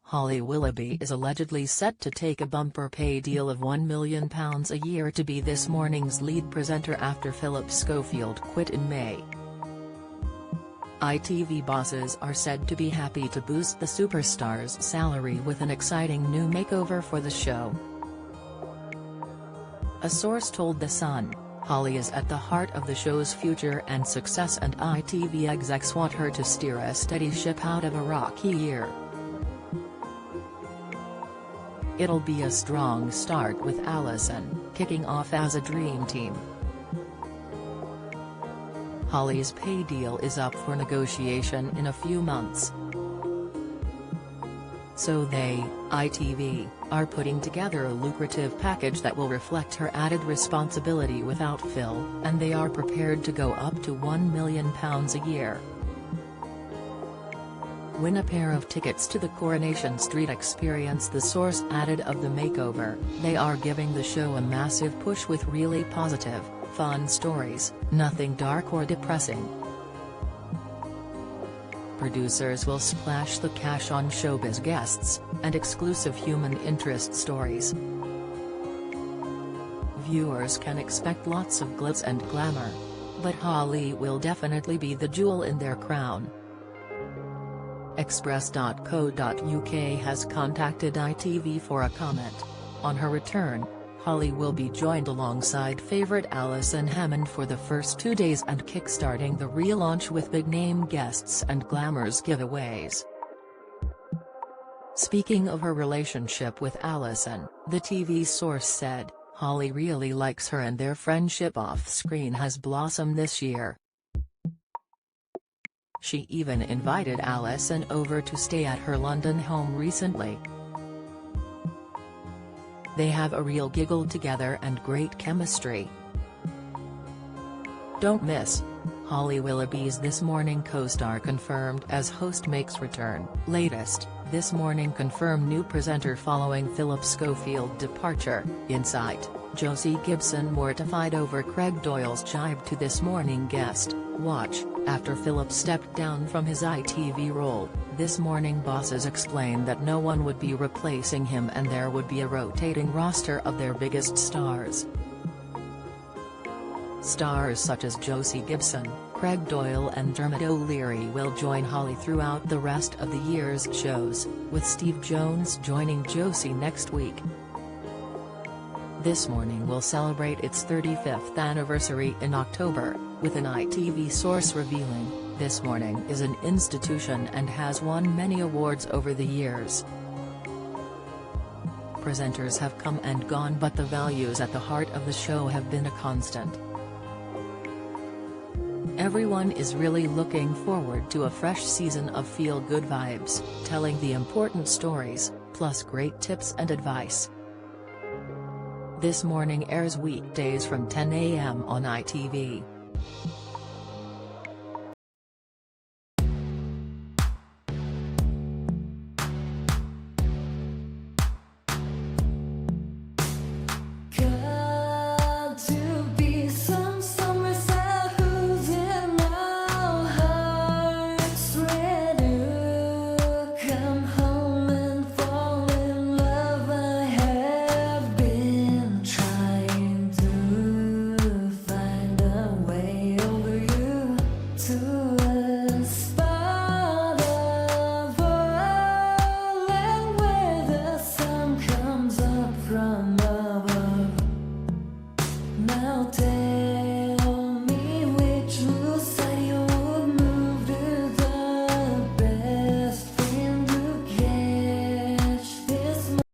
Holly Willoughby is allegedly set to take a bumper pay deal of £1 million a year to be This Morning's lead presenter after Philip Schofield quit in May. ITV bosses are said to be happy to boost the superstar's salary with an exciting new makeover for the show. A source told The Sun, Holly is at the heart of the show's future and success, and ITV execs want her to steer a steady ship out of a rocky year. It'll be a strong start with Alison kicking off as a dream team. Holly's pay deal is up for negotiation in a few months. So they, ITV, are putting together a lucrative package that will reflect her added responsibility without Phil, and they are prepared to go up to £1 million a year. Win a pair of tickets to the Coronation Street experience, the source added of the makeover. They are giving the show a massive push with really positive, fun stories, nothing dark or depressing. Producers will splash the cash on showbiz guests, and exclusive human interest stories. Viewers can expect lots of glitz and glamour. But Holly will definitely be the jewel in their crown. Express.co.uk has contacted ITV for a comment. On her return, Holly will be joined alongside favourite Alison Hammond for the first 2 days and kick-starting the relaunch with big-name guests and glamours giveaways. Speaking of her relationship with Alison, the TV source said, Holly really likes her and their friendship off-screen has blossomed this year. She even invited Alison over to stay at her London home recently. They have a real giggle together and great chemistry. Don't miss. Holly Willoughby's This Morning co-star confirmed as host makes return. Latest, This Morning confirmed new presenter following Philip Schofield departure. Insight, Josie Gibson mortified over Craig Doyle's jibe to This Morning guest. Watch, after Philip stepped down from his ITV role, This Morning bosses explained that no one would be replacing him and there would be a rotating roster of their biggest stars. Stars such as Josie Gibson, Craig Doyle and Dermot O'Leary will join Holly throughout the rest of the year's shows, with Steve Jones joining Josie next week. This Morning will celebrate its 35th anniversary in October, with an ITV source revealing, This Morning is an institution and has won many awards over the years. Presenters have come and gone, but the values at the heart of the show have been a constant. Everyone is really looking forward to a fresh season of feel-good vibes, telling the important stories, plus great tips and advice. This Morning airs weekdays from 10 a.m. on ITV.